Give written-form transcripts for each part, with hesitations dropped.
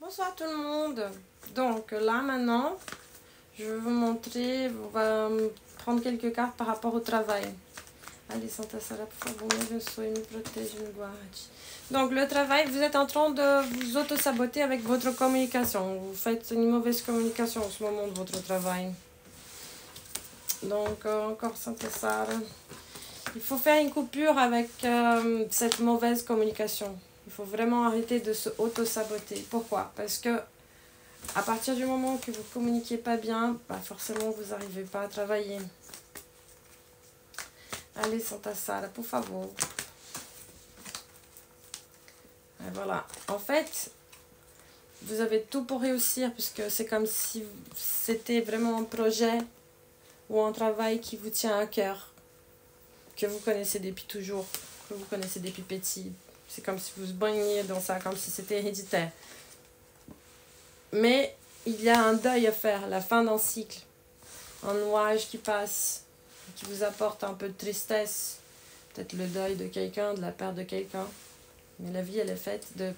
Bonsoir tout le monde. Donc là maintenant, je vais vous montrer, on va prendre quelques cartes par rapport au travail. Allez, Santa Sara, por favor, me abençoe, me protège, me guarde. Donc le travail, vous êtes en train de vous auto-saboter avec votre communication. Vous faites une mauvaise communication en ce moment de votre travail. Donc encore Santa Sara. Il faut faire une coupure avec cette mauvaise communication. Il faut vraiment arrêter de se auto-saboter. Pourquoi? Parce que à partir du moment que vous ne communiquez pas bien, bah forcément vous n'arrivez pas à travailler. Allez, Santa Sara, por favor. Et voilà. En fait, vous avez tout pour réussir, puisque c'est comme si c'était vraiment un projet ou un travail qui vous tient à cœur, que vous connaissez depuis toujours, que vous connaissez depuis petit. C'est comme si vous baigniez dans ça, comme si c'était héréditaire. Mais il y a un deuil à faire, la fin d'un cycle. Un nuage qui passe, qui vous apporte un peu de tristesse. Peut-être le deuil de quelqu'un, de la perte de quelqu'un. Mais la vie, elle est faite de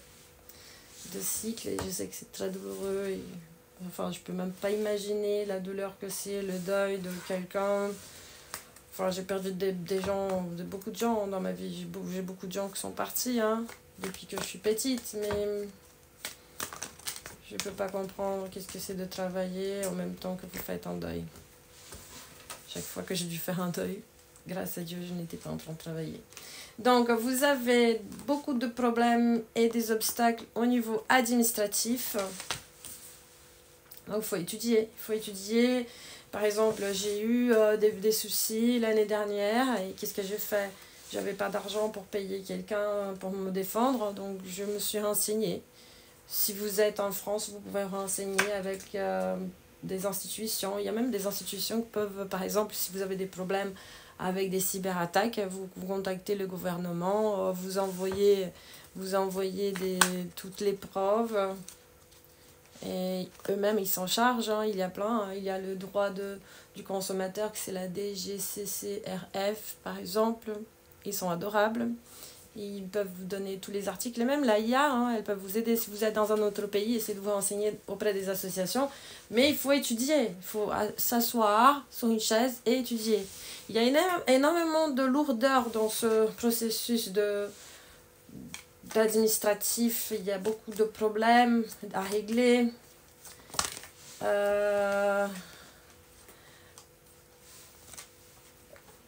cycles et je sais que c'est très douloureux. Et, enfin, je peux même pas imaginer la douleur que c'est, le deuil de quelqu'un. Enfin, j'ai perdu des gens, beaucoup de gens dans ma vie. J'ai beaucoup de gens qui sont partis, hein, depuis que je suis petite, mais je peux pas comprendre qu'est-ce que c'est de travailler en même temps que vous faites un deuil. Chaque fois que j'ai dû faire un deuil, grâce à Dieu, je n'étais pas en train de travailler. Donc, vous avez beaucoup de problèmes et des obstacles au niveau administratif. Donc, il faut étudier. Il faut étudier. Par exemple, j'ai eu des soucis l'année dernière. Et qu'est-ce que j'ai fait? J'avais pas d'argent pour payer quelqu'un pour me défendre. Donc, je me suis renseignée. Si vous êtes en France, vous pouvez renseigner avec des institutions. Il y a même des institutions qui peuvent, par exemple, si vous avez des problèmes avec des cyberattaques, vous contactez le gouvernement, vous envoyez toutes les preuves. Et eux-mêmes, ils s'en chargent, hein, il y a plein. Hein. Il y a le droit du consommateur, que c'est la DGCCRF, par exemple. Ils sont adorables. Ils peuvent vous donner tous les articles. Et même la IA, hein, elles peuvent vous aider si vous êtes dans un autre pays, essayez de vous renseigner auprès des associations. Mais il faut étudier. Il faut s'asseoir sur une chaise et étudier. Il y a énormément de lourdeur dans ce processus d'administratif. Il y a beaucoup de problèmes à régler.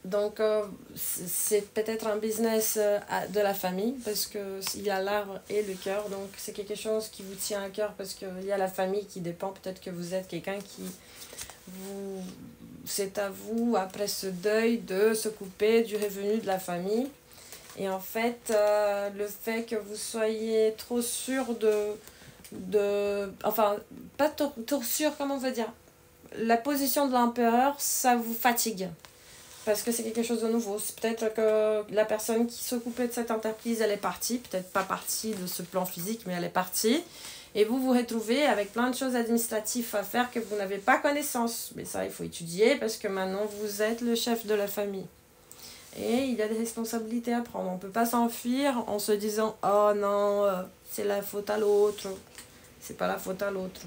Donc, c'est peut-être un business de la famille, parce qu'il y a l'art et le cœur. Donc, c'est quelque chose qui vous tient à cœur, parce qu'il y a la famille qui dépend. Peut-être que vous êtes quelqu'un qui c'est à vous, après ce deuil, de se couper du revenu de la famille. Et en fait, le fait que vous soyez trop sûr enfin, pas trop sûr, comment on va dire, la position de l'empereur, ça vous fatigue. Parce que c'est quelque chose de nouveau. C'est peut-être que la personne qui s'occupait de cette entreprise, elle est partie. Peut-être pas partie de ce plan physique, mais elle est partie. Et vous vous retrouvez avec plein de choses administratives à faire que vous n'avez pas connaissance. Mais ça, il faut étudier parce que maintenant, vous êtes le chef de la famille. Et il y a des responsabilités à prendre. On ne peut pas s'enfuir en se disant « Oh non, c'est la faute à l'autre. » C'est pas la faute à l'autre.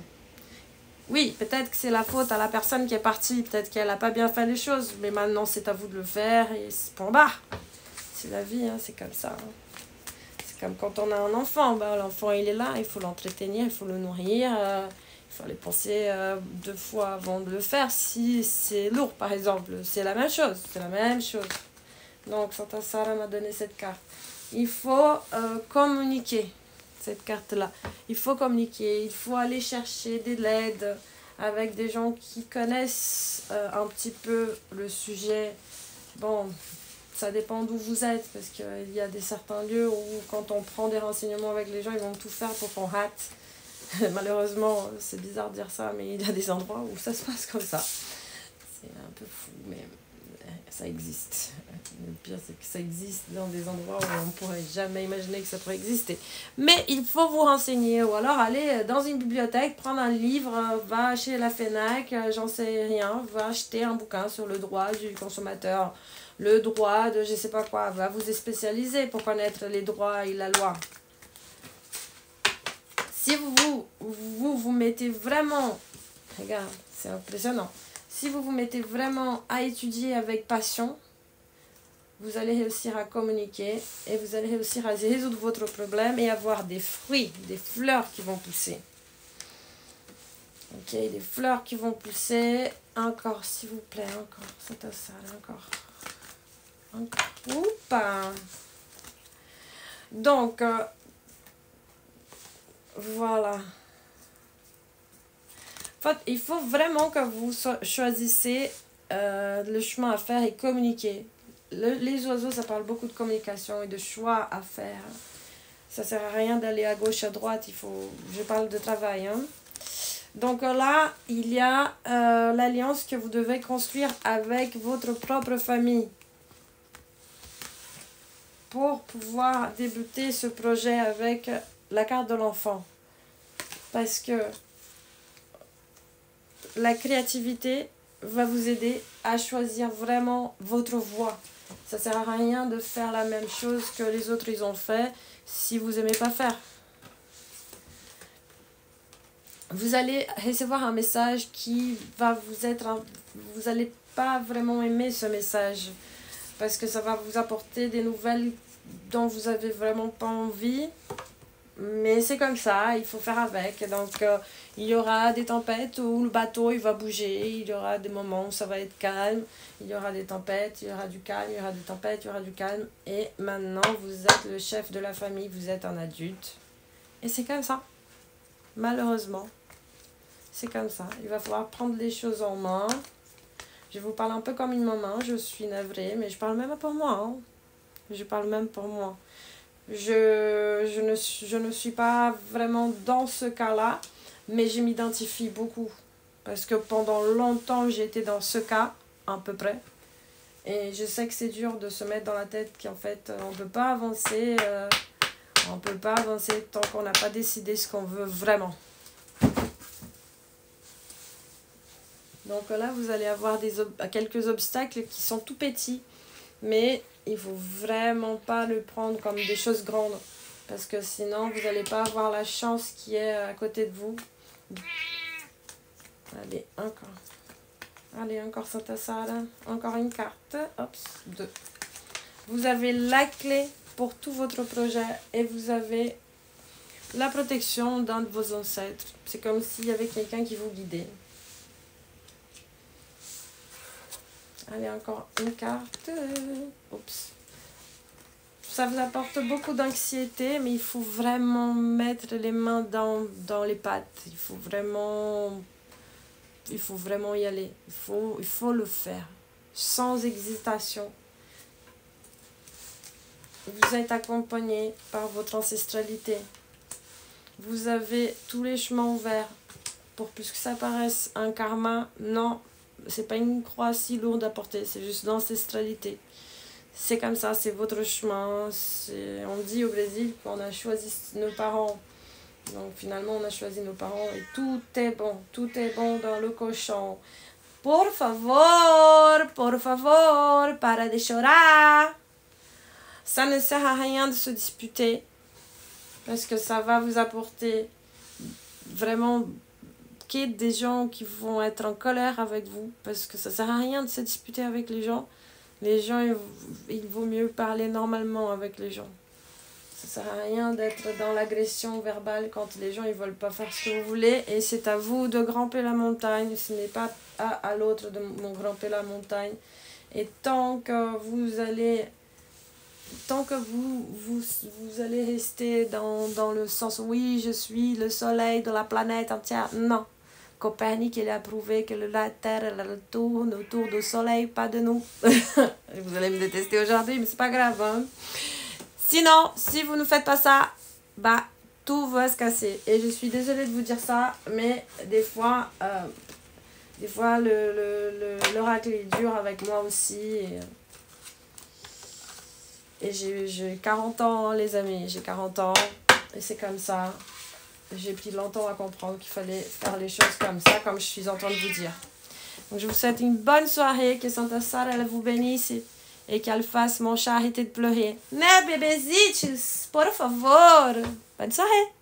Oui, peut-être que c'est la faute à la personne qui est partie. Peut-être qu'elle n'a pas bien fait les choses. Mais maintenant, c'est à vous de le faire. Et c'est point barre. C'est la vie, hein, c'est comme ça. Hein. C'est comme quand on a un enfant. Ben, l'enfant, il est là. Il faut l'entretenir, il faut le nourrir. Il faut aller penser 2 fois avant de le faire. Si c'est lourd, par exemple, c'est la même chose. C'est la même chose. Donc, Santa Sara m'a donné cette carte. Il faut communiquer. Cette carte-là. Il faut communiquer, il faut aller chercher de l'aide avec des gens qui connaissent un petit peu le sujet. Bon, ça dépend d'où vous êtes, parce qu'il y a certains lieux où quand on prend des renseignements avec les gens, ils vont tout faire pour qu'on rate. Malheureusement, c'est bizarre de dire ça, mais il y a des endroits où ça se passe comme ça. C'est un peu fou, mais ça existe. Le pire, c'est que ça existe dans des endroits où on ne pourrait jamais imaginer que ça pourrait exister. Mais il faut vous renseigner, ou alors aller dans une bibliothèque, prendre un livre, va chez la FNAC, j'en sais rien, va acheter un bouquin sur le droit du consommateur, le droit de je sais pas quoi, va vous spécialiser pour connaître les droits et la loi. Si vous mettez vraiment, regarde, c'est impressionnant. Si vous mettez vraiment à étudier avec passion, vous allez réussir à communiquer et vous allez réussir à résoudre votre problème et avoir des fruits, des fleurs qui vont pousser. Ok, des fleurs qui vont pousser. Encore, s'il vous plaît, encore. C'est ça, encore. Oupa. Donc, voilà. En fait, il faut vraiment que vous choisissez le chemin à faire et communiquer. Les oiseaux, ça parle beaucoup de communication et de choix à faire. Ça sert à rien d'aller à gauche, à droite. Je parle de travail. Hein. Donc là, il y a l'alliance que vous devez construire avec votre propre famille pour pouvoir débuter ce projet avec la carte de l'enfant. Parce que la créativité va vous aider à choisir vraiment votre voie. Ça ne sert à rien de faire la même chose que les autres ils ont fait si vous n'aimez pas faire. Vous allez recevoir un message qui va vous être... Vous n'allez pas vraiment aimer ce message. Parce que ça va vous apporter des nouvelles dont vous n'avez vraiment pas envie. Mais c'est comme ça, il faut faire avec. Donc, il y aura des tempêtes où le bateau il va bouger. Il y aura des moments où ça va être calme. Il y aura des tempêtes, il y aura du calme, il y aura des tempêtes, il y aura du calme. Et maintenant, vous êtes le chef de la famille, vous êtes un adulte. Et c'est comme ça. Malheureusement, c'est comme ça. Il va falloir prendre les choses en main. Je vous parle un peu comme une maman, je suis navrée, mais je parle même pour moi. Hein. Je parle même pour moi. Je ne suis pas vraiment dans ce cas-là, mais je m'identifie beaucoup. Parce que pendant longtemps, j'ai été dans ce cas, à peu près. Et je sais que c'est dur de se mettre dans la tête qu'en fait, on ne peut pas avancer. On ne peut pas avancer tant qu'on n'a pas décidé ce qu'on veut vraiment. Donc là, vous allez avoir quelques obstacles qui sont tout petits. Mais il ne faut vraiment pas le prendre comme des choses grandes. Parce que sinon, vous n'allez pas avoir la chance qui est à côté de vous. Allez, encore. Allez, encore Santa Sara. Encore une carte. Hop, 2. Vous avez la clé pour tout votre projet. Et vous avez la protection d'un de vos ancêtres. C'est comme s'il y avait quelqu'un qui vous guidait. Allez, encore une carte. Oups. Ça vous apporte beaucoup d'anxiété, mais il faut vraiment mettre les mains dans les pattes. Il faut vraiment y aller. Il faut le faire. Sans hésitation. Vous êtes accompagné par votre ancestralité. Vous avez tous les chemins ouverts. Pour plus que ça paraisse un karma, non. C'est pas une croix si lourde à porter, c'est juste l'ancestralité. C'est comme ça, c'est votre chemin. On dit au Brésil qu'on a choisi nos parents. Donc finalement, on a choisi nos parents et tout est bon dans le cochon. Por favor, para de chorar. Ça ne sert à rien de se disputer parce que ça va vous apporter vraiment des gens qui vont être en colère avec vous parce que ça sert à rien de se disputer avec les gens. Les gens, il vaut mieux parler normalement avec les gens. Ça sert à rien d'être dans l'agression verbale quand les gens ils veulent pas faire ce que vous voulez et c'est à vous de grimper la montagne, ce n'est pas à l'autre de grimper la montagne. Et tant que vous allez rester dans le sens oui je suis le soleil de la planète entière, non. Copernic, il a prouvé que la Terre elle tourne autour du Soleil, pas de nous. Vous allez me détester aujourd'hui, mais c'est pas grave. Hein? Sinon, si vous ne faites pas ça, bah tout va se casser. Et je suis désolée de vous dire ça, mais des fois l'oracle est dur avec moi aussi. Et j'ai 40 ans, les amis, j'ai 40 ans, et c'est comme ça. J'ai pris longtemps à comprendre qu'il fallait faire les choses comme ça, comme je suis en train de vous dire. Donc je vous souhaite une bonne soirée, que Santa Sara elle vous bénisse et qu'elle fasse mon chat arrêter de pleurer. Mais bébézitos, por favor, bonne soirée.